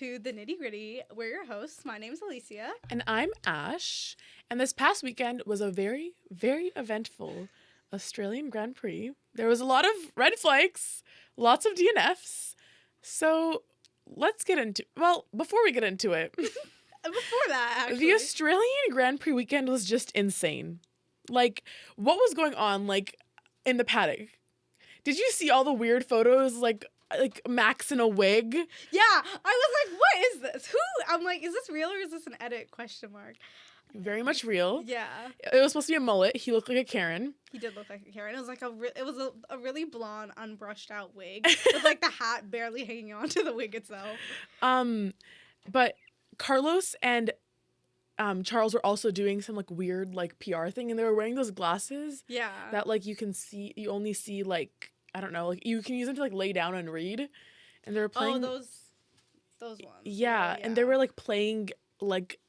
to The Nitty Gritty. We're your hosts. My name is Allicea. And I'm Ash. And this past weekend was a very, very eventful Australian Grand Prix. There was a lot of red flags, lots of DNFs. So let's get into, well, before we get into it. Before that, actually. The Australian Grand Prix weekend was just insane. Like, what was going on, like, in the paddock? Did you see all the weird photos, like Max in a wig? Yeah, I was like, what is this? Who? I'm like, is this real or is this an edit? Question mark. Very much real. Yeah. It was supposed to be a mullet. He looked like a Karen. He did look like a Karen. It was like a really blonde, unbrushed out wig with like the hat barely hanging on to the wig itself. But Carlos and Charles were also doing some like weird like PR thing, and they were wearing those glasses. Yeah. That like you only see like, I don't know, like you can use them to like lay down and read. And they were playing. Oh, those ones. Yeah, and they were like playing like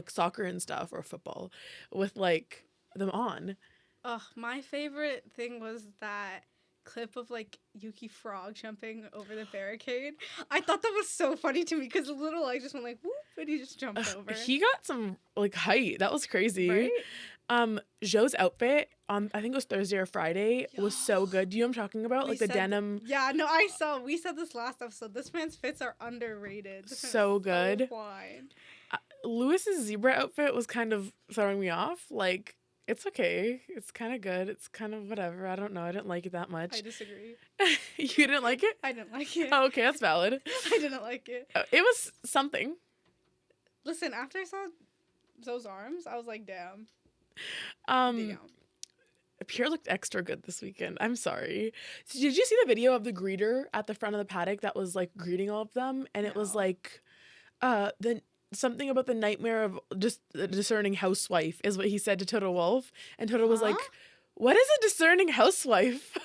soccer and stuff or football with like them on. Ugh, my favorite thing was that clip of like Yuki Frog jumping over the barricade. I thought that was so funny to me because the little leg just went like whoop and he just jumped over. He got some like height. That was crazy. Right? Joe's outfit on, I think it was Thursday or Friday, was so good. Do you know what I'm talking about? Like the denim. Yeah, no, we said this last episode. This man's fits are underrated. So good. So fine. Lewis's zebra outfit was kind of throwing me off. Like, it's okay. It's kind of good. It's kind of whatever. I don't know. I didn't like it that much. I disagree. You didn't like it? I didn't like it. Oh, okay, that's valid. I didn't like it. It was something. Listen, after I saw Zoe's arms, I was like, damn. Pierre looked extra good this weekend. I'm sorry. So did you see the video of the greeter at the front of the paddock that was like greeting all of them? And it was like, something about the nightmare of just a discerning housewife is what he said to Toto Wolff. And Toto was like, what is a discerning housewife?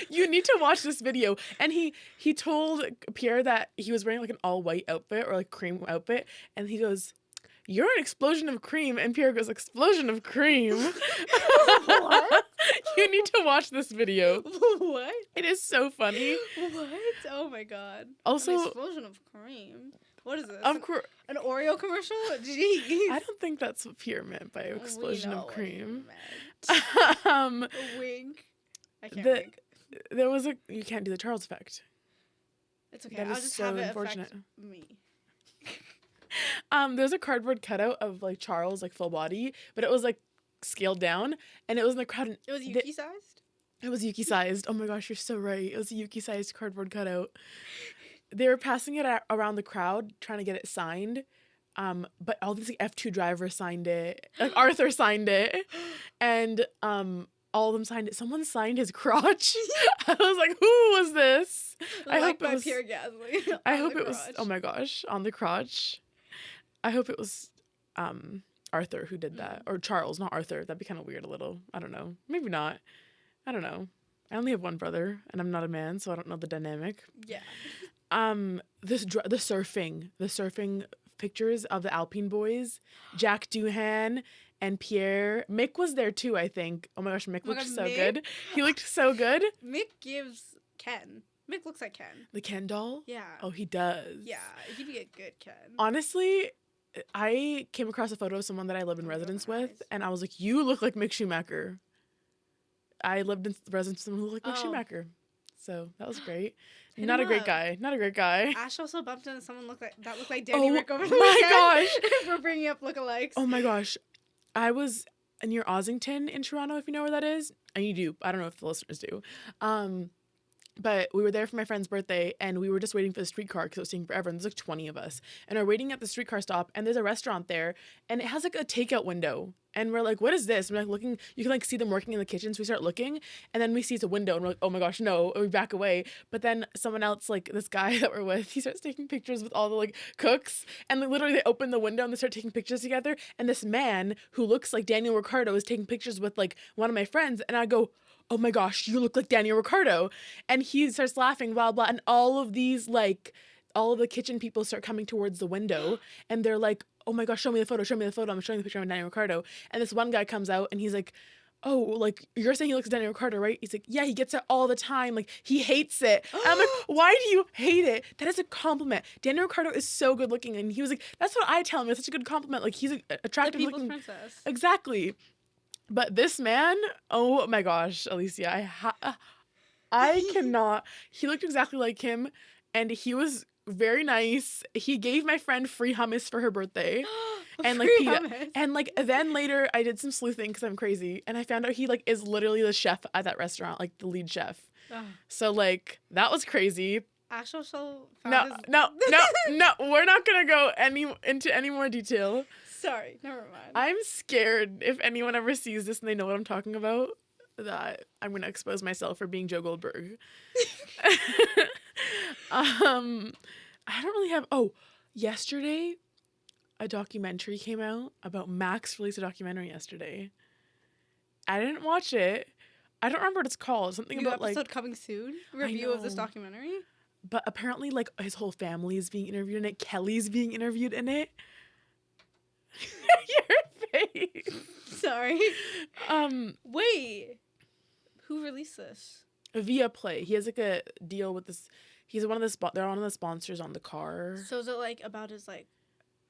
You need to watch this video. And he told Pierre that he was wearing like an all white outfit or like cream outfit. And he goes, you're an explosion of cream. And Pierre goes, explosion of cream. What? You need to watch this video. What? It is so funny. What? Oh my god. Also, an explosion of cream. What is this? An Oreo commercial? Jeez. I don't think that's what Pierre meant by explosion of cream. A wink. I can't wink. There was you can't do the Charles effect. It's okay. That I'll is just so have it unfortunate. affect me. There's a cardboard cutout of like Charles like full body, but it was like scaled down, and it was in the crowd. It was Yuki sized? It was Yuki sized. Oh my gosh, you're so right. It was a Yuki sized cardboard cutout. They were passing it around the crowd, trying to get it signed. But all these like, F2 drivers signed it. Like Arthur signed it. And all of them signed it. Someone signed his crotch. I was like, who was this? I hope it was Pierre Gasly. I hope it was, oh my gosh, on the crotch. I hope it was Arthur who did that. Or Charles, not Arthur. That'd be kind of weird a little. I don't know. Maybe not. I don't know. I only have one brother, and I'm not a man, so I don't know the dynamic. Yeah. The surfing pictures of the Alpine boys, Jack Doohan and Pierre. Mick was there too, I think. Oh my gosh, Mick looked so good. He looked so good. Mick gives Ken. Mick looks like Ken. The Ken doll? Yeah. Oh, he does. Yeah, he'd be a good Ken. Honestly, I came across a photo of someone that I live in residence with, and I was like, you look like Mick Schumacher. I lived in residence with someone who looked like Mick Schumacher. So that was great. Not a great guy. Ash also bumped into someone looked like Danny Rick over the weekend. Oh my gosh. We're bringing up lookalikes. Oh my gosh. I was near Ossington in Toronto, if you know where that is. And you do. I don't know if the listeners do. But we were there for my friend's birthday, and we were just waiting for the streetcar because it was taking forever. And there's like 20 of us. And we're waiting at the streetcar stop, and there's a restaurant there, and it has like a takeout window. And we're like, what is this? And we're like looking, you can like see them working in the kitchen. So we start looking, and then we see it's a window, and we're like, oh my gosh, no. And we back away. But then someone else, like this guy that we're with, he starts taking pictures with all the like cooks. And like, literally they open the window and they start taking pictures together. And this man who looks like Daniel Ricciardo is taking pictures with like one of my friends. And I go, oh my gosh, you look like Daniel Ricciardo. And he starts laughing, blah, blah. And all of these, like, all of the kitchen people start coming towards the window. And they're like, oh my gosh, show me the photo. I'm showing the picture of Daniel Ricciardo. And this one guy comes out and he's like, oh, like, you're saying he looks at Daniel Carter, right? He's like, yeah, he gets it all the time. Like, he hates it. And I'm like, why do you hate it? That is a compliment. Daniel Carter is so good looking. And he was like, that's what I tell him. It's such a good compliment. Like, he's attractive The people's looking. princess. Exactly. But this man, oh my gosh, Allicea, I cannot. He looked exactly like him, and he was very nice. He gave my friend free hummus for her birthday. And like Free hummus. and like then later I did some sleuthing because I'm crazy, and I found out he like is literally the chef at that restaurant, like the lead chef. Oh. So like that was crazy. Actual show. No, we're not gonna go into any more detail. Sorry, never mind. I'm scared if anyone ever sees this and they know what I'm talking about, that I'm gonna expose myself for being Joe Goldberg. I don't really have. Oh, yesterday, a documentary came out about Max. Released a documentary yesterday. I didn't watch it. I don't remember what it's called. Something New about episode like coming soon. Review of this documentary. But apparently, like his whole family is being interviewed in it. Kelly's being interviewed in it. Your face. Sorry. Wait. Who released this? Via Play. He has like a deal with this. He's one of the they're one of the sponsors on the car. So is it like about his like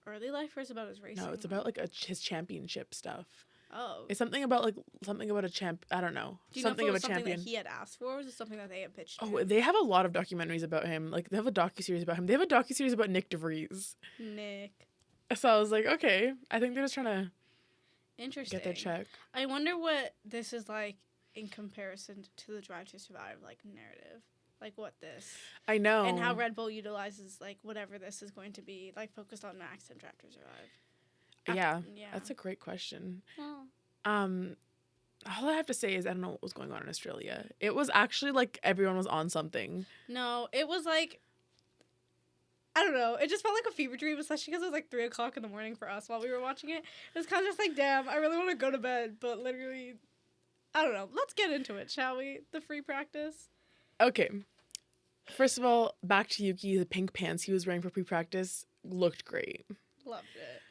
early life, or is it about his racing? No, it's about like his championship stuff. Oh. It's something about a champ. I don't know. Do you something know of if it a was something champion. that he had asked for, or was it something that they had pitched? Oh, they have a lot of documentaries about him. Like they have a docuseries about him. They have a docuseries about Nick DeVries. Nick. So I was like, okay, I think they're just trying to Interesting. get their check. I wonder what this is like in comparison to the Drive to Survive like narrative. Like what this. I know. And how Red Bull utilizes like whatever this is going to be, like focused on Max and Drive to Survive. Yeah, Yeah. that's a great question. Well, All I have to say is I don't know what was going on in Australia. It was actually like everyone was on something. no, it was like, I don't know. It just felt like a fever dream, especially because it was like 3 o'clock in the morning for us while we were watching it. It was kind of just like, damn, I really want to go to bed, but literally, I don't know. Let's get into it, shall we? The free practice. Okay. First of all, back to Yuki. The pink pants he was wearing for pre-practice looked great. Loved it.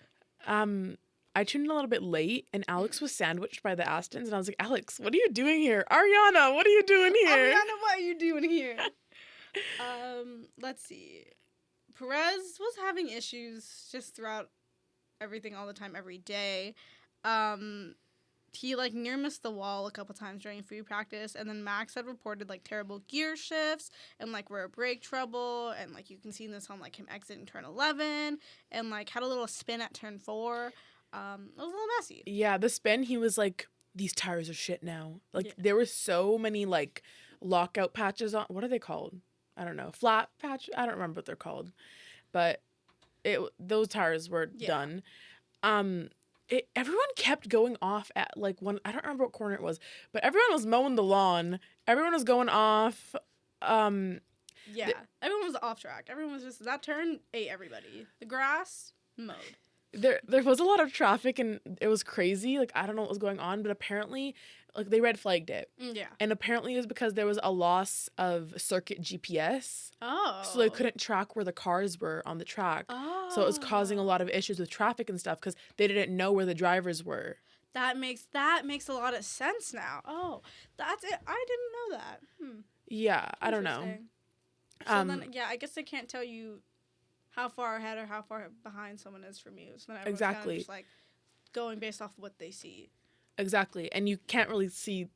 I tuned in a little bit late, and Alex was sandwiched by the Astons, and I was like, Alex, what are you doing here? Ariana, what are you doing here? Ariana, what are you doing here? Let's see. Perez was having issues just throughout everything all the time, every day. He like near missed the wall a couple times during free practice, and then Max had reported like terrible gear shifts and like rear brake trouble, and like you can see this on like him exiting turn 11, and like had a little spin at turn 4. It was a little messy. Yeah, the spin, he was like, these tires are shit now. Like, Yeah. there were so many, like, lockout patches on. What are they called? I don't know. Flat patch? I don't remember what they're called. But those tires were done. Everyone kept going off at, like, one. I don't remember what corner it was. But everyone was mowing the lawn. Everyone was going off. Yeah. Everyone was off track. Everyone was just, that turn ate everybody. The grass, mowed. There was a lot of traffic, and it was crazy. Like, I don't know what was going on, but apparently, like, they red flagged it. Yeah. And apparently it was because there was a loss of circuit GPS. Oh. So they couldn't track where the cars were on the track. Oh. So it was causing a lot of issues with traffic and stuff because they didn't know where the drivers were. That makes a lot of sense now. Oh, that's it. I didn't know that. Yeah, I don't know. Interesting. So then, yeah, I guess I can't tell you how far ahead or how far behind someone is from you. So then everyone's kind of just like going based off of what they see. Exactly, and you can't really see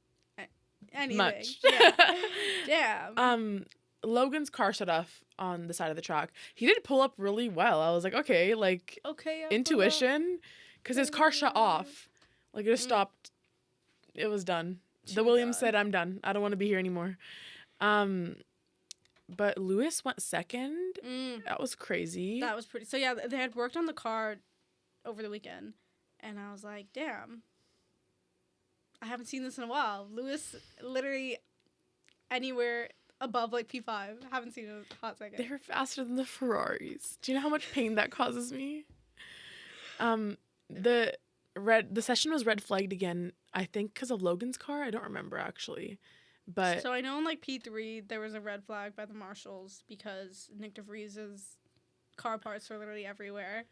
anything. Much. Yeah. Damn. Logan's car shut off on the side of the track. He did pull up really well. I was like, okay, like intuition, because his car shut off. Like it just stopped. It was done. The Williams said, "I'm done. I don't want to be here anymore." But Lewis went second. That was crazy. That was pretty. So yeah, they had worked on the car over the weekend, and I was like, damn. I haven't seen this in a while. Lewis literally anywhere above like P5. Haven't seen it in a hot second. They're faster than the Ferraris. Do you know how much pain that causes me? The session was red flagged again, I think because of Logan's car. I don't remember actually. But so I know in like P3 there was a red flag by the marshals because Nick DeVries' car parts were literally everywhere.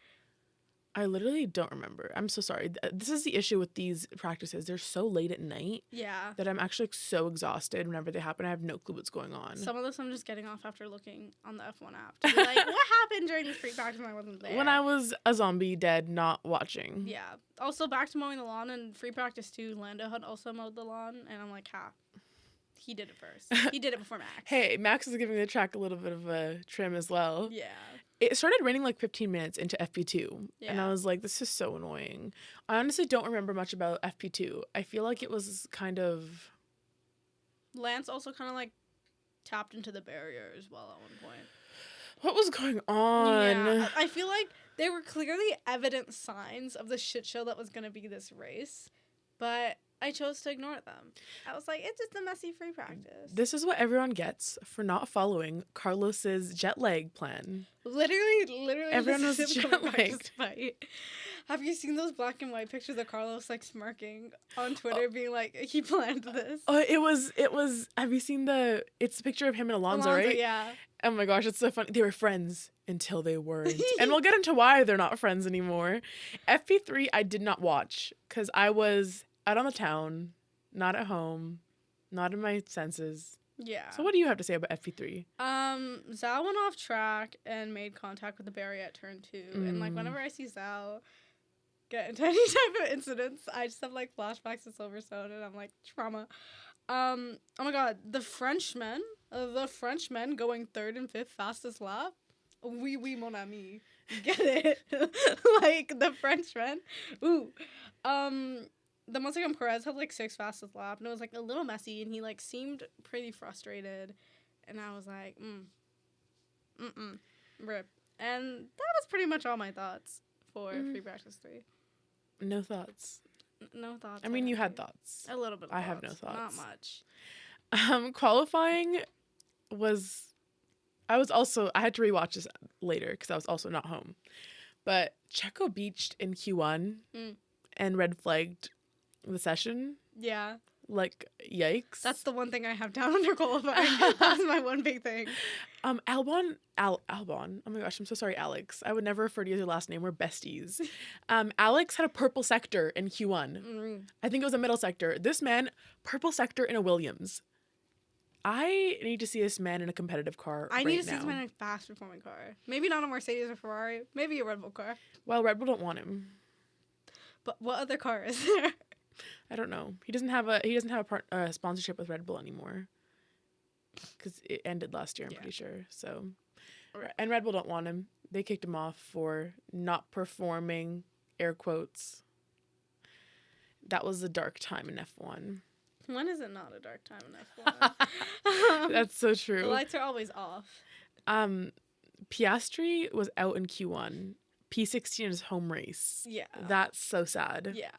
I literally don't remember. I'm so sorry. This is the issue with these practices. They're so late at night Yeah. that I'm actually so exhausted whenever they happen. I have no clue what's going on. Some of this I'm just getting off after looking on the F1 app to be like, what happened during this free practice when I wasn't there? When I was a zombie dead, not watching. Yeah. Also, back to mowing the lawn and free practice 2, Lando had also mowed the lawn, and I'm like, he did it first. He did it before Max. Hey, Max is giving the track a little bit of a trim as well. Yeah. It started raining like 15 minutes into FP2, Yeah. and I was like, this is so annoying. I honestly don't remember much about FP2. I feel like it was kind of... Lance also kind of like tapped into the barrier as well at one point. What was going on? Yeah. I feel like there were clearly evident signs of the shit show that was going to be this race, but I chose to ignore them. I was like, it's just a messy free practice. This is what everyone gets for not following Carlos's jet lag plan. Literally, Everyone this was is him coming back to jet-lagged. fight. Have you seen those black and white pictures of Carlos like smirking on Twitter, being like, he planned this? It was. Have you seen it's a picture of him and Alonso, right? Yeah. Oh my gosh, it's so funny. They were friends until they weren't. And we'll get into why they're not friends anymore. FP3, I did not watch because I was out on the town, not at home, not in my senses. Yeah. So what do you have to say about FP3? Zhao went off track and made contact with the barrier at turn 2. And like whenever I see Zhao get into any type of incidents, I just have like flashbacks to Silverstone and I'm like, trauma. Oh my god, the Frenchman going 3rd and 5th fastest lap. Oui, mon ami. Get it? Like the Frenchman. Ooh. The Mexican Perez had like 6th fastest lap and it was like a little messy and he like seemed pretty frustrated and I was like, rip. And that was pretty much all my thoughts for free practice 3. No thoughts. No thoughts. I mean, you had thoughts. A little bit of I thoughts. have no thoughts. Not much. Qualifying was... I had to rewatch this later because I was also not home. But Checo beached in Q1 and red flagged the session. Yeah. Like, yikes. That's the one thing I have down under qualifying. That's my one big thing. Albon. Oh my gosh, I'm so sorry, Alex. I would never refer to you as your last name. We're besties. Alex had a purple sector in Q1. I think it was a middle sector. This man, purple sector in a Williams. I need to see this man in a competitive car I right need to see now. this man in a fast performing car. Maybe not a Mercedes or Ferrari. Maybe a Red Bull car. Well, Red Bull don't want him. But what other car is there? I don't know. He doesn't have a sponsorship with Red Bull anymore because it ended last year. I'm pretty sure. So, and Red Bull don't want him. They kicked him off for not performing. Air quotes. That was a dark time in F1. When is it not a dark time in F1? That's so true. The lights are always off. Piastri was out in Q1. P16 is home race. Yeah. That's so sad. Yeah.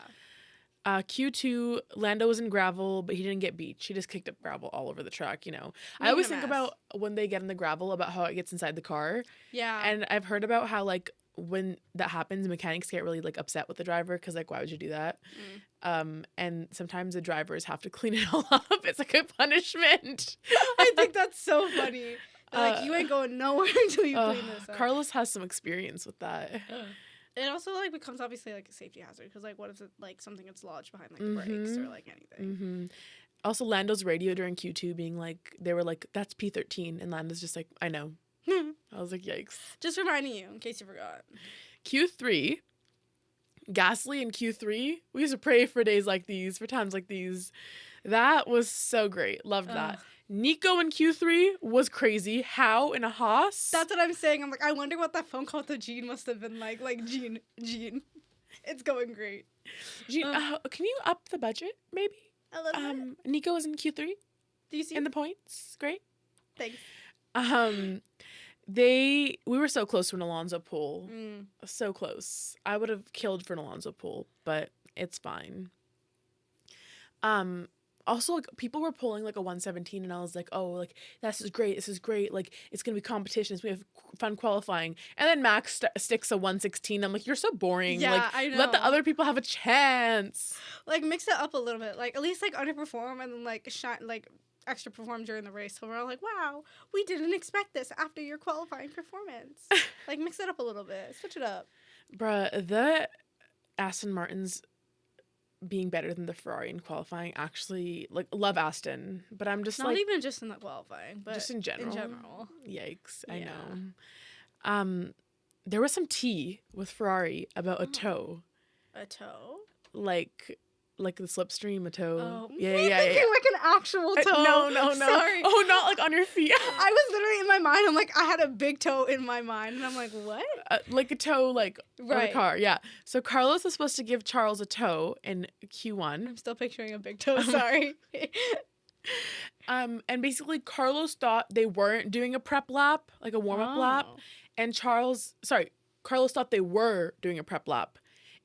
Q2, Lando was in gravel, but he didn't get beach. He just kicked up gravel all over the track, you know. I always think about when they get in the gravel, about how it gets inside the car. Yeah. And I've heard about how, like, when that happens, mechanics get really, like, upset with the driver because, like, why would you do that? And sometimes the drivers have to clean it all up. It's like a punishment. I think that's so funny. Like, you ain't going nowhere until you clean this up. Carlos has some experience with that. It also, like, becomes obviously, like, a safety hazard. Because, like, what if it, like, something gets lodged behind, like, brakes or, like, anything? Also, Lando's radio during Q2 being, like, they were like, that's P13. And Lando's just like, I know. I was like, yikes. Just reminding you, in case you forgot. Q3. Gasly in Q3. We used to pray for days like these, for times like these. That was so great. Loved that. Nico in Q3 was crazy. How in a Haas? That's what I'm saying. I'm like, I wonder what that phone call to Gene must have been like. Like, Gene. It's going great. Gene, can you up the budget, maybe? A little bit. Nico was in Q3. Do you see? In the points. Great. Thanks. We were so close to an Alonso pull. So close. I would have killed for an Alonso pull, but it's fine. Also, like, people were pulling like a 117 and I was like, oh, like, this is great, like, it's gonna be competitions, we have fun qualifying, and then Max sticks a 116. I'm like, you're so boring. Yeah, like, I know. let the other people have a chance. Like, mix it up a little bit, like, at least like underperform and then like shine, like extra perform during the race, so we're all like, wow, we didn't expect this after your qualifying performance. Like, mix it up a little bit, switch it up. Bruh, the Aston Martins being better than the Ferrari in qualifying, actually, like, love Aston, but I'm just Not like, even just in the qualifying, but just in general. In general. Yikes, I Yeah. know. There was some tea with Ferrari about a Oh. toe. A toe? Like the slipstream, a toe. Oh, Yeah. thinking like an actual toe. No. Sorry. Oh, not like on your feet. I was literally in my mind. I'm like, I had a big toe in my mind, and I'm like, what? Like a toe, like on the Right. car. Yeah. So Carlos was supposed to give Charles a toe in Q1. I'm still picturing a big toe. Sorry. And basically Carlos thought they weren't doing a prep lap, like a warm up lap, Oh. and Carlos thought they were doing a prep lap,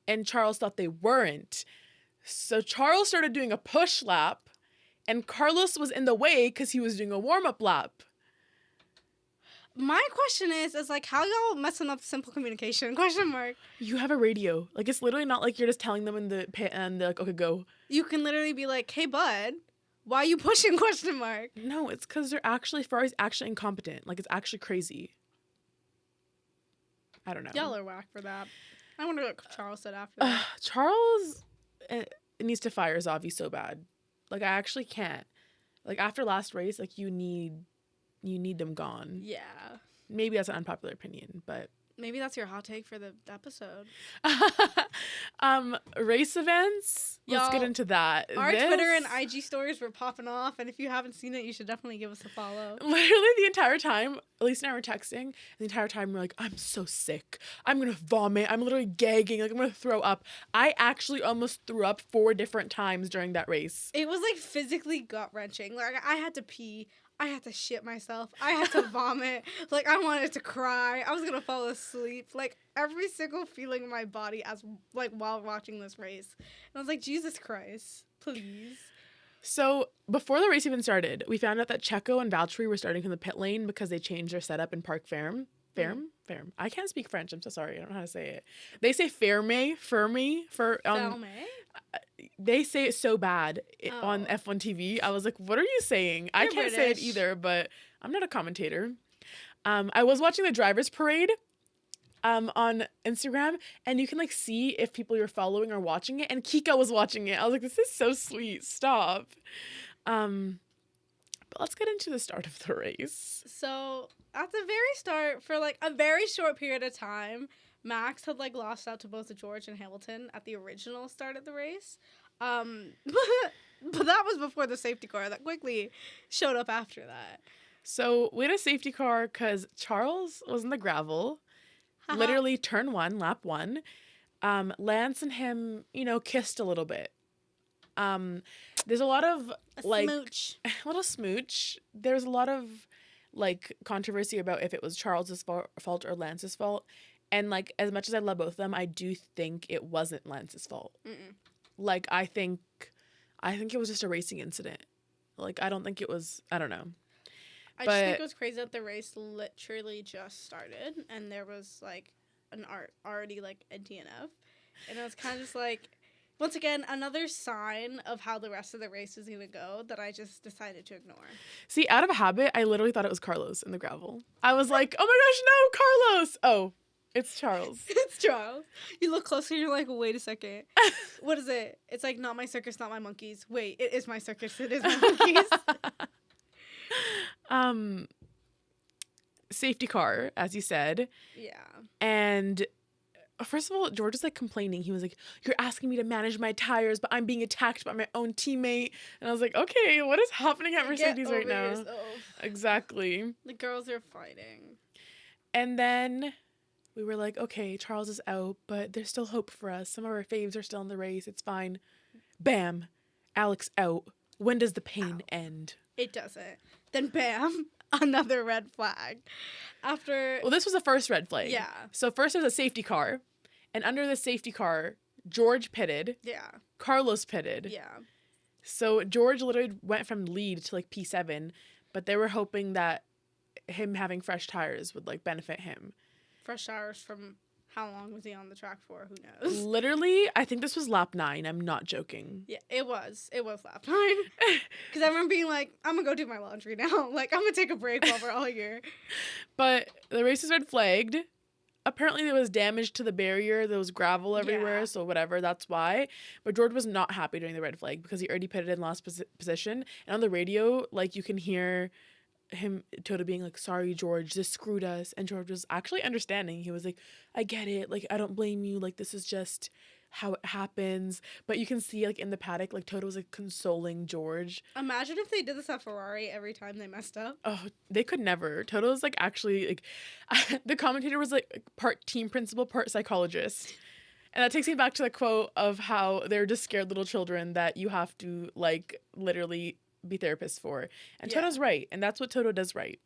and Charles thought they weren't. So Charles started doing a push lap, and Carlos was in the way because he was doing a warm-up lap. My question is like, how y'all messing up simple communication? Question mark. You have a radio. Like, it's literally not like you're just telling them in the pit and they're like, okay, go. You can literally be like, hey, bud, why are you pushing? Question mark. No, it's because Ferrari's actually incompetent. Like, it's actually crazy. I don't know. Y'all are whack for that. I wonder what Charles said after that. Charles it needs to fire Zavi so bad. Like, I actually can't. Like, after last race, like, you need them gone. Yeah. Maybe that's an unpopular opinion, but Maybe that's your hot take for the episode. Race events. Let's get Y'all, into that. Our Twitter and IG stories were popping off, and if you haven't seen it, you should definitely give us a follow. Literally the entire time, Elise and I were texting, and the entire time we're like, I'm so sick. I'm gonna vomit. I'm literally gagging. Like, I'm gonna throw up. I actually almost threw up 4 different times during that race. It was like physically gut-wrenching. Like, I had to pee. I had to shit myself. I had to vomit. Like, I wanted to cry. I was gonna fall asleep. Like, every single feeling in my body while watching this race. And I was like, Jesus Christ, please. So before the race even started, we found out that Checo and Valtteri were starting from the pit lane because they changed their setup in Park Ferme. Ferme? I can't speak French. I'm so sorry. I don't know how to say it. They say Ferme. They say it so bad on F1 TV. I was like, what are you saying? I can't say it either, but I'm not a commentator. I was watching the drivers parade on Instagram, and you can like see if people you're following are watching it, and Kika was watching it. I was like, this is so sweet. Stop. But let's get into the start of the race. So at the very start, for like a very short period of time, Max had like lost out to both George and Hamilton at the original start of the race. But that was before the safety car that quickly showed up after that. So we had a safety car because Charles was in the gravel, literally turn 1, lap 1. Lance and him, kissed a little bit. There's a lot of smooch. A little smooch. There's a lot of like controversy about if it was Charles's fault or Lance's fault. And like, as much as I love both of them, I do think it wasn't Lance's fault. Mm-mm. Like, I think it was just a racing incident. Like, I don't think it was, I don't know. I just think it was crazy that the race literally just started and there was like an already like a DNF. And it was kind of just like, once again, another sign of how the rest of the race was going to go that I just decided to ignore. See, out of habit, I literally thought it was Carlos in the gravel. I was like, oh my gosh, no, Carlos! Oh, it's Charles. It's Charles. You look closer and you're like, wait a second. What is it? It's like, not my circus, not my monkeys. Wait, it is my circus, it is my monkeys. Safety car, as you said. Yeah. And first of all, George was like complaining. He was like, you're asking me to manage my tires, but I'm being attacked by my own teammate. And I was like, okay, what is happening at Mercedes right now? Yourself. Exactly. The girls are fighting. And then we were like, okay, Charles is out, but there's still hope for us. Some of our faves are still in the race. It's fine. Bam. Alex out. When does the pain end? It doesn't. Then bam, another red flag. Well, this was the first red flag. Yeah. So first there was a safety car, and under the safety car, George pitted. Yeah. Carlos pitted. Yeah. So George literally went from lead to like P7, but they were hoping that him having fresh tires would like benefit him. Fresh tires from how long was he on the track for? Who knows? Literally, I think this was lap 9. I'm not joking. Yeah, it was. It was lap 9. Because I remember being like, I'm going to go do my laundry now. Like, I'm going to take a break while we're all here. But the race is red flagged. apparently there was damage to the barrier. There was gravel everywhere, Yeah. so whatever, that's why. But George was not happy during the red flag because he already pitted in last position. And on the radio, like, you can hear Toto being like, sorry, George, this screwed us. And George was actually understanding. He was like, I get it. Like, I don't blame you. Like, this is just how it happens. But you can see, like, in the paddock, like, Toto was like consoling George. Imagine if they did this at Ferrari every time they messed up. Oh, they could never. Toto was like actually like the commentator was like part team principal, part psychologist. And that takes me back to the quote of how they're just scared little children that you have to like literally be therapists for. And Yeah. Toto's right, and that's what Toto does right.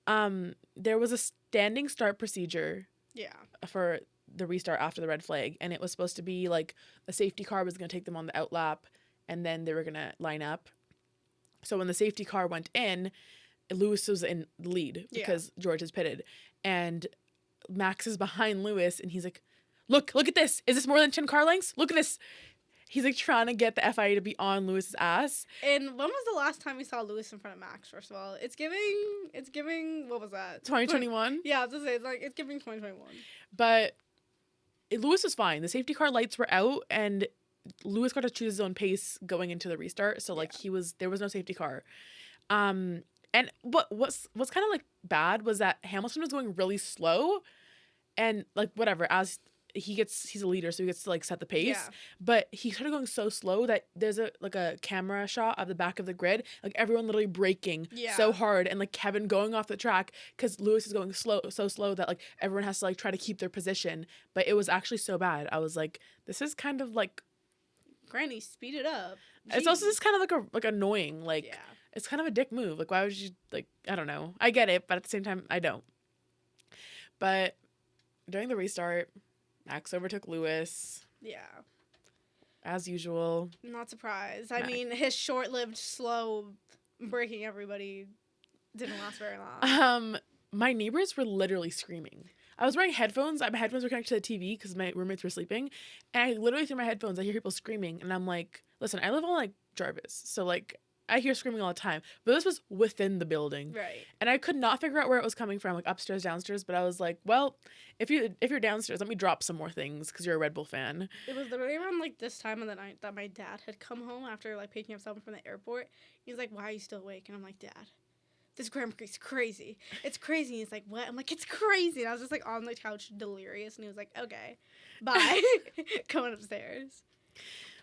There was a standing start procedure Yeah. for the restart after the red flag, and it was supposed to be like a safety car was going to take them on the outlap, and then they were going to line up. So when the safety car went in, Lewis was in the lead because George is pitted, and Max is behind Lewis, and he's like, look at this. Is this more than 10 car lengths? Look at this. He's like trying to get the FIA to be on Lewis's ass. And when was the last time we saw Lewis in front of Max, first of all? It's giving, what was that? 2021? Yeah, I was gonna say, it's giving 2021. But Lewis was fine. The safety car lights were out, and Lewis got to choose his own pace going into the restart. So like there was no safety car. And what's kind of like bad was that Hamilton was going really slow, and like whatever, as he's a leader, so he gets to like set the pace. Yeah. But he started going so slow that there's a camera shot of the back of the grid, like everyone literally braking so hard, and like Kevin going off the track because Lewis is going so slow that like everyone has to like try to keep their position. But it was actually so bad. I was like, this is kind of like, Granny, speed it up. it's also just kind of like annoying. Like it's kind of a dick move. Like, why would you, like, I don't know. I get it, but at the same time, I don't. But during the restart, Max overtook Lewis. Yeah. As usual. Not surprised. I mean, his short-lived, slow breaking everybody didn't last very long. My neighbors were literally screaming. I was wearing headphones. My headphones were connected to the TV because my roommates were sleeping. And I literally through my headphones, I hear people screaming. And I'm like, listen, I live on like Jarvis. So like, I hear screaming all the time. But this was within the building. Right. And I could not figure out where it was coming from, like upstairs, downstairs. But I was like, well, if you're downstairs, let me drop some more things because you're a Red Bull fan. It was literally around like this time of the night that my dad had come home after like picking up someone from the airport. He was like, why are you still awake? And I'm like, Dad, this Grand Prix is crazy. It's crazy. And he's like, what? I'm like, it's crazy. And I was just like on the couch delirious. And he was like, okay, bye. Going upstairs.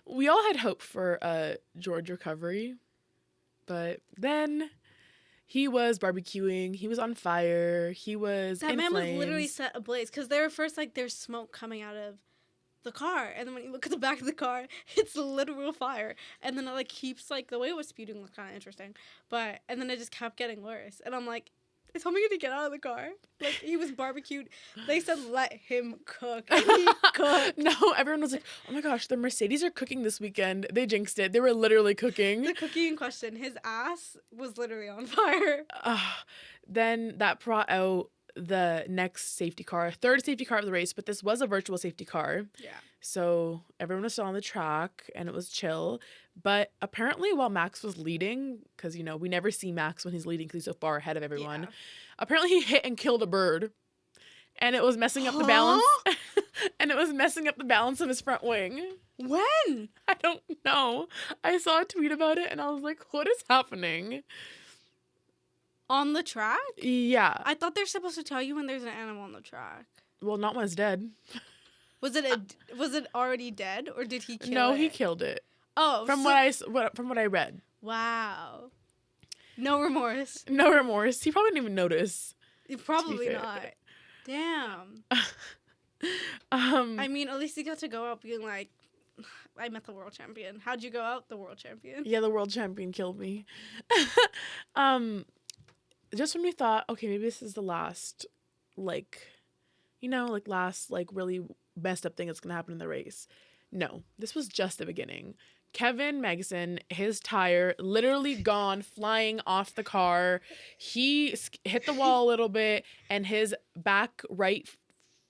We all had hope for George recovery. But then he was barbecuing. He was on fire. He was That in man flames. was literally set ablaze. Because they were first like, there's smoke coming out of the car. And then when you look at the back of the car, it's literal fire. And then it like keeps like, the way it was spewing looked kind of interesting. But, and then it just kept getting worse. And I'm like, is homie gonna get out of the car? Like, he was barbecued. They said, let him cook. And he cooked. No, everyone was like, oh my gosh, the Mercedes are cooking this weekend. They jinxed it. They were literally cooking. The cookie in question, his ass was literally on fire. Then that brought out the next safety car, third safety car of the race, but this was a virtual safety car. Yeah. So everyone was still on the track and it was chill. But apparently while Max was leading, because, you know, we never see Max when he's leading because he's so far ahead of everyone. Yeah. Apparently he hit and killed a bird. And it was messing up the balance. And it was messing up the balance of his front wing. When? I don't know. I saw a tweet about it and I was like, what is happening? On the track? Yeah. I thought they're supposed to tell you when there's an animal on the track. Well, not when it's dead. Was it already dead or did he kill it? No, he killed it. Oh, from what I read. Wow. No remorse. No remorse. He probably didn't even notice. Probably not. Damn. I mean, at least he got to go out being like, I met the world champion. How'd you go out? The world champion. Yeah, the world champion killed me. Just when we thought, okay, maybe this is the last, like, you know, like last, like really messed up thing that's going to happen in the race. No, this was just the beginning. Kevin Magnussen, his tire literally gone, flying off the car. He hit the wall a little bit and his back right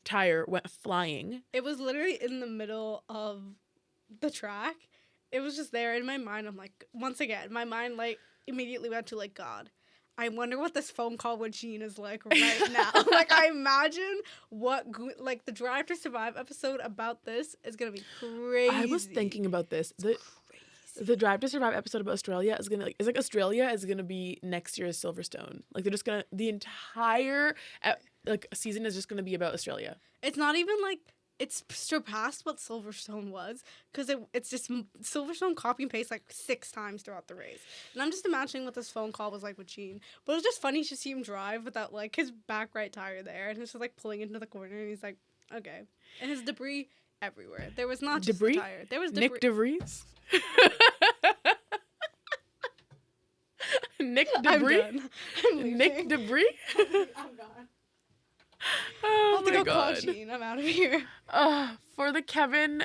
tire went flying. It was literally in the middle of the track. It was just there in my mind. I'm like, once again, my mind like immediately went to like, God, I wonder what this phone call with Gene is like right now. Like, I imagine what, like, the Drive to Survive episode about this is going to be crazy. I was thinking about this. Crazy. The Drive to Survive episode about Australia is gonna Australia is gonna be next year's Silverstone. Like, they're just gonna, the entire season is just gonna be about Australia. It's not even like it's surpassed what Silverstone was, because it's just Silverstone copy and paste like 6 times throughout the race. And I'm just imagining what this phone call was like with Gene. But it was just funny to see him drive without like his back right tire there, and he's just like pulling into the corner, and he's like, okay. And his debris everywhere. There was not just Debris? the tire. There was debris. Nick DeVries. Nick I'm Debris. done. I'm leaving. Nick Debris. I'm gone. Oh I'll have to my go call god. Gene. I'm out of here. For the Kevin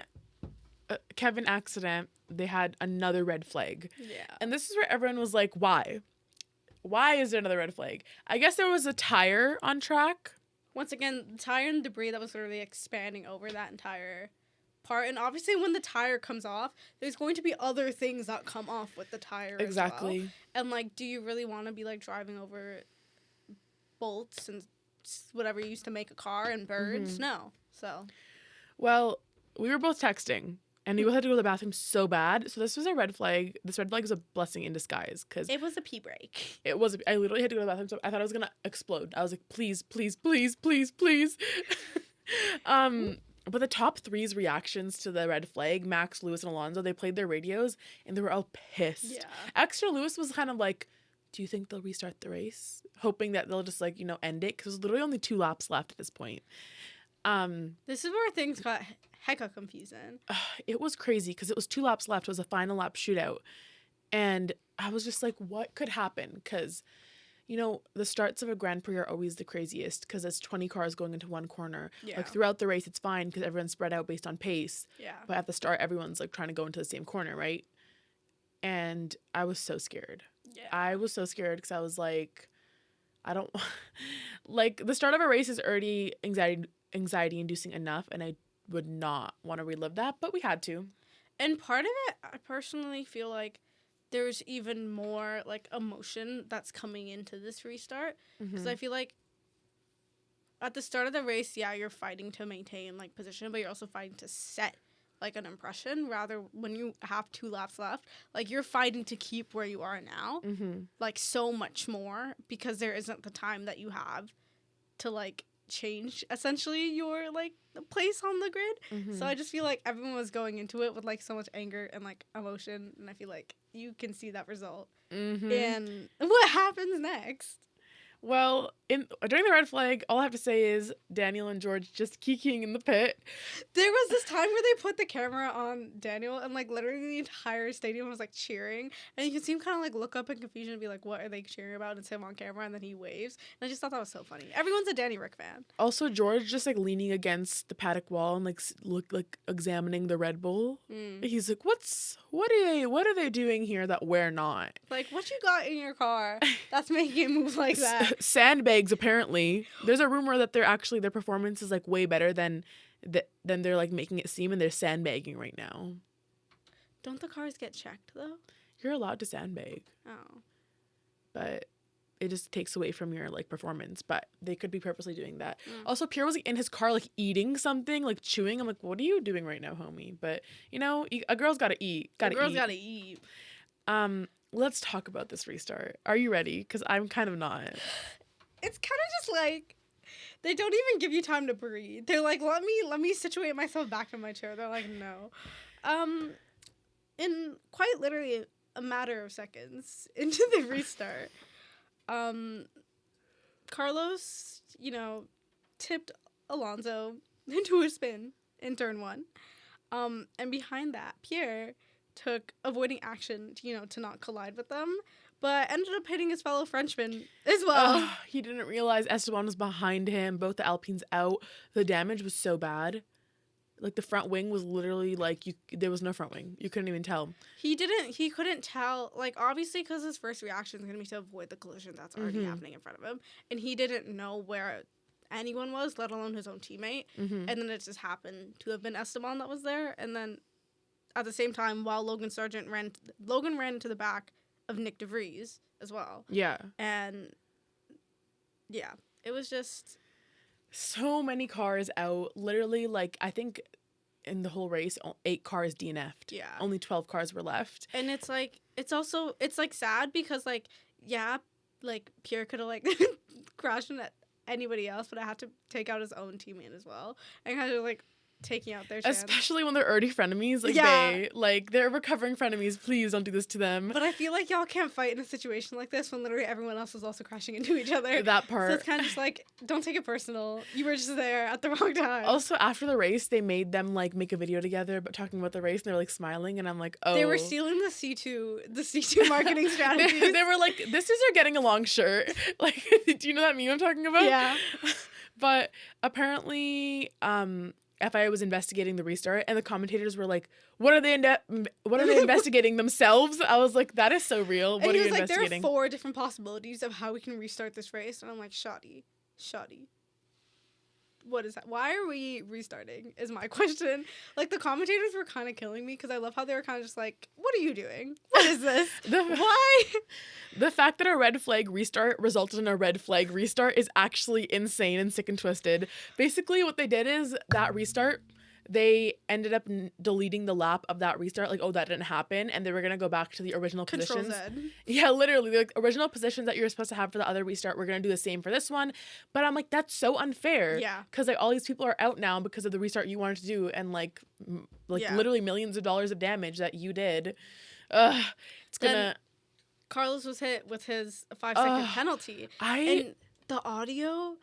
accident, they had another red flag. Yeah. And this is where everyone was like, why? Why is there another red flag? I guess there was a tire on track. Once again, the tire and debris that was literally expanding over that entire part. And obviously when the tire comes off, there's going to be other things that come off with the tire Exactly. as well. And, like, do you really want to be, like, driving over bolts and whatever you used to make a car and birds? No. So. Well, we were both texting, and we both had to go to the bathroom so bad. So this was a red flag. This red flag was a blessing in disguise, because It was a pee break. it was. I literally had to go to the bathroom, so I thought I was gonna explode. I was like, please, please, please, please, please. But the top three's reactions to the red flag, Max, Lewis, and Alonso, they played their radios, and they were all pissed. Yeah. Extra Lewis was kind of like, do you think they'll restart the race? Hoping that they'll just, like, end it, because there's literally only 2 laps left at this point. This is where things got hecka confusing. It was crazy, because it was 2 laps left. It was a final lap shootout. And I was just like, what could happen? Because, the starts of a Grand Prix are always the craziest, because it's 20 cars going into one corner. Yeah. Like, throughout the race, it's fine, because everyone's spread out based on pace. Yeah. But at the start, everyone's, like, trying to go into the same corner, right? And I was so scared. Yeah. I was so scared, because I was like, I don't... like, the start of a race is already anxiety-inducing enough, and I would not want to relive that, but we had to. And part of it, I personally feel like there's even more, like, emotion that's coming into this restart. Because I feel like at the start of the race, yeah, you're fighting to maintain, like, position, but you're also fighting to set, like, an impression. Rather, when you have 2 laps left, like, you're fighting to keep where you are now, like, so much more, because there isn't the time that you have to, like, change, essentially, your, like, place on the grid. So I just feel like everyone was going into it with, like, so much anger and, like, emotion, and I feel like you can see that result. And what happens next? Well, during the red flag, all I have to say is Daniel and George just kikiing in the pit. There was this time where they put the camera on Daniel, and, like, literally the entire stadium was, like, cheering. And you could see him kind of, like, look up in confusion and be like, what are they cheering about? And it's him on camera, and then he waves. And I just thought that was so funny. Everyone's a Danny Rick fan. Also, George just, like, leaning against the paddock wall and, like, examining the Red Bull. He's like, what are they doing here that we're not? Like, what you got in your car that's making it move like that? Sandbags, apparently. There's a rumor that their performance is, like, way better than they're, like, making it seem, and they're sandbagging right now. Don't the cars get checked, though? You're allowed to sandbag. Oh. But it just takes away from your, like, performance. But they could be purposely doing that. Also, Pierre was, like, in his car, like, eating something, like, chewing. I'm like, what are you doing right now, homie? But, a girl's gotta eat. Gotta eat. Let's talk about this restart. Are you ready? Because I'm kind of not. It's kind of just like, they don't even give you time to breathe. They're like, let me situate myself back in my chair. They're like, no. In quite literally a matter of seconds into the restart, Carlos, tipped Alonso into a spin in turn 1. And behind that, Pierre took avoiding action, to not collide with them, but ended up hitting his fellow Frenchman as well. He didn't realize Esteban was behind him. Both the Alpines out. The damage was so bad. Like, the front wing was literally, like, there was no front wing. You couldn't even tell. He couldn't tell, like, obviously, because his first reaction is going to be to avoid the collision that's already happening in front of him. And he didn't know where anyone was, let alone his own teammate. And then it just happened to have been Esteban that was there. And then at the same time, while Logan ran into the back of Nick DeVries as well. Yeah. And yeah, it was just so many cars out. Literally, like, I think in the whole race, 8 cars DNF'd. Yeah. Only 12 cars were left. And it's like, it's also, it's like sad because like, yeah, like Pierre could have like crashed into anybody else, but I had to take out his own teammate as well. And kind of like taking out their chance. Especially when they're already frenemies. Like, they're recovering frenemies. Please don't do this to them. But I feel like y'all can't fight in a situation like this when literally everyone else is also crashing into each other. That part. So it's kind of just like, don't take it personal. You were just there at the wrong time. Also, after the race, they made them like make a video together, but talking about the race, and they're like smiling, and I'm like, oh. They were stealing the C2 marketing strategy. They were like, this is your getting along shirt. Like, do you know that meme I'm talking about? Yeah. But apparently, FIA was investigating the restart, and the commentators were like, what are they investigating themselves? I was like, that is so real. What are you investigating? There are 4 different possibilities of how we can restart this race. And I'm like, shoddy. What is that? Why are we restarting is my question. Like, the commentators were kind of killing me because I love how they were kind of just like, what are you doing? What is this? Why? The fact that a red flag restart resulted in a red flag restart is actually insane and sick and twisted. Basically, what they did is that restart, they ended up deleting the lap of that restart. Like, oh, that didn't happen. And they were going to go back to the original Control positions. Z. Yeah, literally. The original positions that you were supposed to have for the other restart, we're going to do the same for this one. But I'm like, that's so unfair. Yeah. Because, like, all these people are out now because of the restart you wanted to do. And, like literally millions of dollars of damage that you did. It's going to... Carlos was hit with his 5-second penalty. And the audio...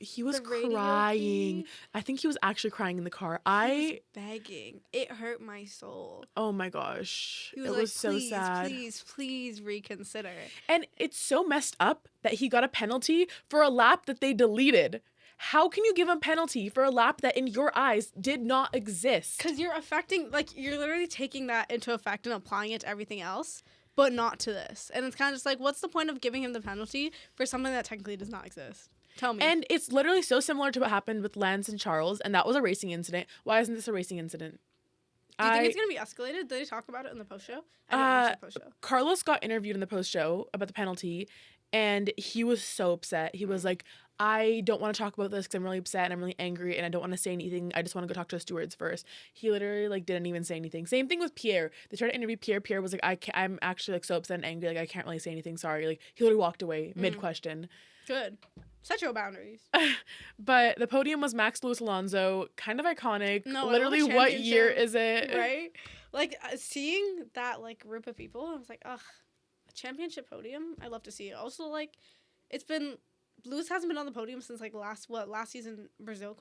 he was crying. I think he was actually crying in the car. He was begging. It hurt my soul. Oh my gosh. He was it like, was so sad. Please reconsider. And it's so messed up that he got a penalty for a lap that they deleted. How can you give a penalty for a lap that in your eyes did not exist? Because you're affecting, like, you're literally taking that into effect and applying it to everything else, but not to this. And it's kind of just like, what's the point of giving him the penalty for something that technically does not exist? Tell me. And it's literally so similar to what happened with Lance and Charles, and that was a racing incident. Why isn't this a racing incident? Do you think it's going to be escalated? Did they talk about it in the post-show? I didn't watch the post-show. Carlos got interviewed in the post-show about the penalty, and he was so upset. He was like, I don't want to talk about this because I'm really upset and I'm really angry and I don't want to say anything. I just want to go talk to the stewards first. He literally like didn't even say anything. Same thing with Pierre. They tried to interview Pierre. Pierre was like, I'm actually like so upset and angry. Like I can't really say anything. Sorry. Like he literally walked away mid-question. Good. Set your boundaries. But the podium was Max Lewis Alonso. Kind of iconic. No, literally, what year is it? Right? Like seeing that like group of people, I was like, ugh, a championship podium. I love to see it. Also, like, it's been Lewis hasn't been on the podium since like last season Brazil ?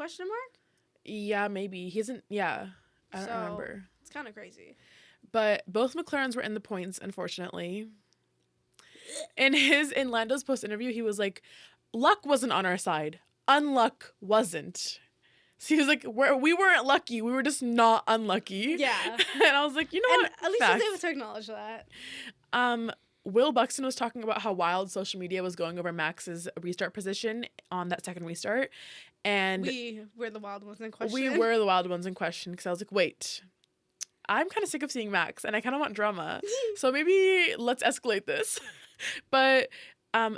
Yeah, maybe he isn't. Yeah, I don't remember. It's kind of crazy. But both McLarens were in the points, unfortunately. In Lando's post interview, he was like, luck wasn't on our side. Unluck wasn't. So he was like, we weren't lucky. We were just not unlucky. Yeah. And I was like, you know what? At least he's able to acknowledge that. Will Buxton was talking about how wild social media was going over Max's restart position on that second restart. And we were the wild ones in question. We were the wild ones in question because I was like, wait, I'm kind of sick of seeing Max and I kind of want drama. So maybe let's escalate this. But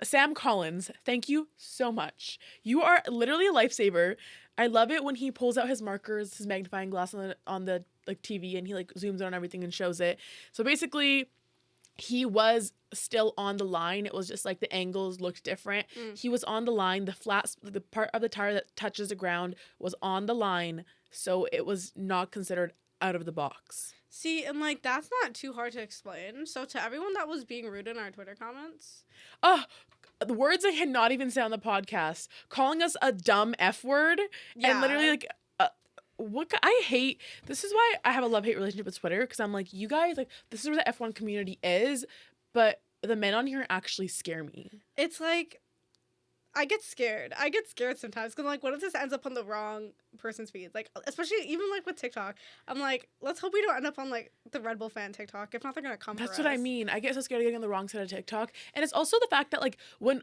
Sam Collins, thank you so much. You are literally a lifesaver. I love it when he pulls out his markers, his magnifying glass on the like TV, and he like zooms in on everything and shows it. So basically, he was still on the line. It was just like the angles looked different. He was on the line. The part of the tire that touches the ground was on the line, so it was not considered out of the box. See, and like that's not too hard to explain. So to everyone that was being rude in our Twitter comments, the words I had not even said on the podcast, calling us a dumb F word, and literally like. I hate, this is why I have a love-hate relationship with Twitter, because I'm like, you guys, like, this is where the F1 community is, but the men on here actually scare me. It's like, I get scared sometimes, because I'm like, what if this ends up on the wrong person's feed? Like, especially even like with TikTok, I'm like, let's hope we don't end up on like the Red Bull fan TikTok. If not, they're gonna come for us. That's what I mean. I get so scared of getting on the wrong side of TikTok. And it's also the fact that like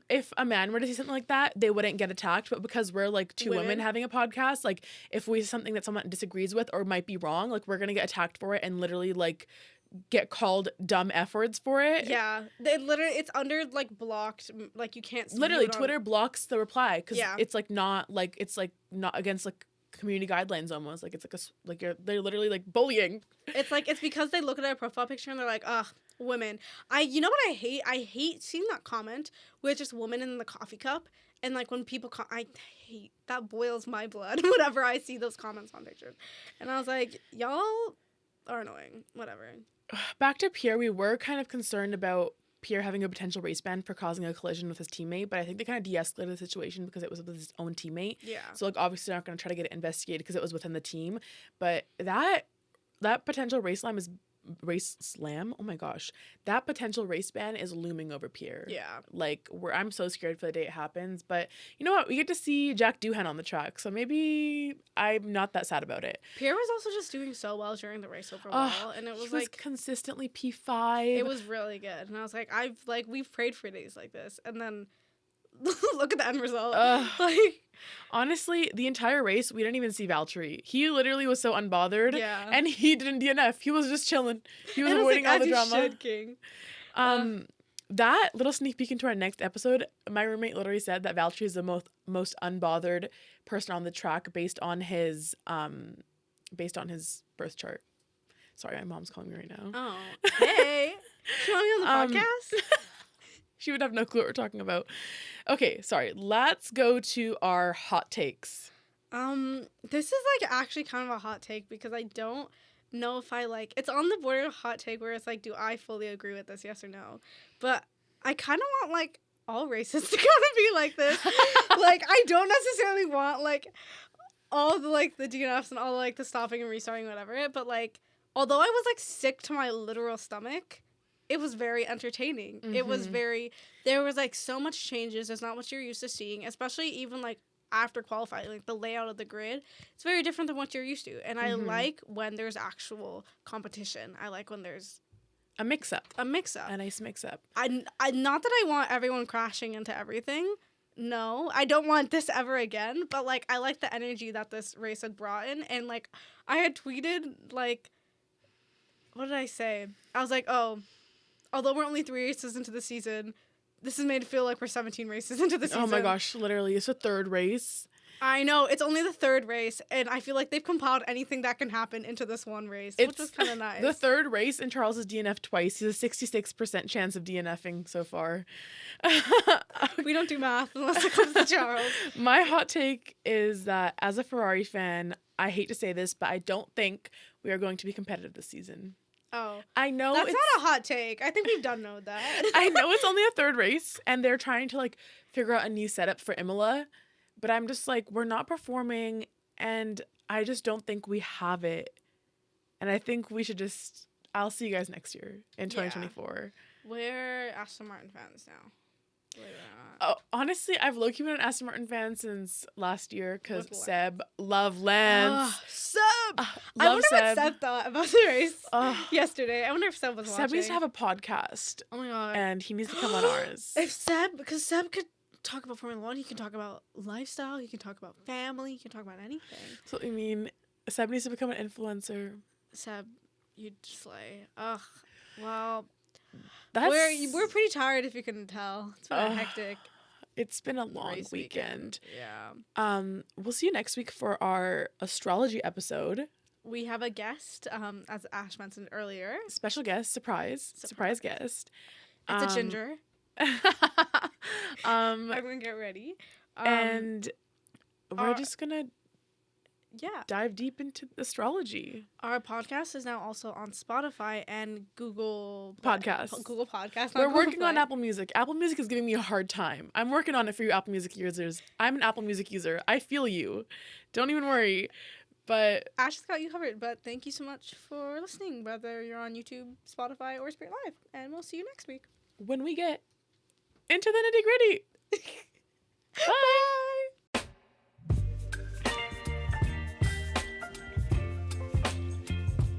if a man were to say something like that, they wouldn't get attacked. But because we're like two women having a podcast, like if we say something that someone disagrees with or might be wrong, like we're gonna get attacked for it and literally like get called dumb F-words for it. Yeah, they literally, it's under like blocked, like you can't see Literally, it on- Twitter blocks the reply because Yeah. it's like not against like community guidelines almost. Like it's like they're literally like bullying. It's because they look at our profile picture and they're like, ugh, women. You know what I hate? I hate seeing that comment with just women in the coffee cup. And like when people, I hate, that boils my blood whenever I see those comments on pictures. And I was like, y'all are annoying. Whatever. Back to Pierre, we were kind of concerned about Pierre having a potential race ban for causing a collision with his teammate, but I think they kind of de-escalated the situation because it was with his own teammate. Yeah. So like obviously they're not going to try to get it investigated because it was within the team, but that potential race slam, oh my gosh, that potential race ban is looming over Pierre. Yeah. Like I'm so scared for the day it happens, but you know what, we get to see Jack Doohan on the track, so maybe I'm not that sad about it. Pierre was also just doing so well during the race overall, and it was like consistently P5. it was really good, and I was like, we've prayed for days like this, and then look at the end result. Like, honestly, the entire race, we didn't even see Valtteri. He literally was so unbothered. Yeah. And he didn't DNF. He was just chilling. He was and avoiding all the as you drama. should, King. That little sneak peek into our next episode, my roommate literally said that Valtteri is the most unbothered person on the track based on his birth chart. Sorry, my mom's calling me right now. Oh, hey. You want me on the podcast? She would have no clue what we're talking about. Okay, sorry. Let's go to our hot takes. This is like actually kind of a hot take because I don't know if I like, it's on the border of hot take where it's like, do I fully agree with this, yes or no? But I kind of want like all races to kind of be like this. Like, I don't necessarily want like all the like the DNFs and all like the stopping and restarting, whatever. But like, although I was like sick to my literal stomach, it was very entertaining. Mm-hmm. It was there was like so much changes. There's not what you're used to seeing, especially even like after qualifying, like the layout of the grid. It's very different than what you're used to. And I like when there's actual competition. I like when there's a mix-up. A mix-up. A nice mix-up. I not that I want everyone crashing into everything. No, I don't want this ever again. But like, I like the energy that this race had brought in. And like, I had tweeted like, what did I say? I was like, oh, although we're only 3 races into the season, this is made to feel like we're 17 races into the season. Oh my gosh, literally. It's a third race. I know. It's only the third race, and I feel like they've compiled anything that can happen into this one race, which was kind of nice. The third race, and Charles has DNF'd twice. He has a 66% chance of DNFing so far. We don't do math unless it comes to Charles. My hot take is that as a Ferrari fan, I hate to say this, but I don't think we are going to be competitive this season. Oh. I know that's not a hot take. I think we've done know that. I know it's only a third race and they're trying to like figure out a new setup for Imola, but I'm just like, we're not performing and I just don't think we have it. And I think we should I'll see you guys next year in 2024. Yeah. We're Aston Martin fans now. Oh, honestly, I've low-key been an Aston Martin fan since last year because Seb, love Lance. Seb! I wonder what Seb thought about the race yesterday. I wonder if Seb was watching. Seb needs to have a podcast. Oh my god. And he needs to come on ours. Because Seb could talk about Formula 1, he can talk about lifestyle, he can talk about family, he can talk about anything. So, I mean, Seb needs to become an influencer. Seb, you'd slay. Ugh. Well... We're pretty tired if you couldn't tell. It's been hectic. It's been a long weekend. Yeah. We'll see you next week for our astrology episode. We have a guest, as Ash mentioned earlier. Special guest, surprise guest. It's a ginger. Everyone get ready. And we're just gonna dive deep into astrology. Our podcast is now also on Spotify and Google Podcasts. Google Podcasts. We're working on Apple Music. Apple Music is giving me a hard time. I'm working on it for you Apple Music users. I'm an Apple Music user. I feel you. Don't even worry. But Ash has got you covered. But thank you so much for listening, whether you're on YouTube, Spotify, or Spirit Live. And we'll see you next week. When we get into the nitty-gritty.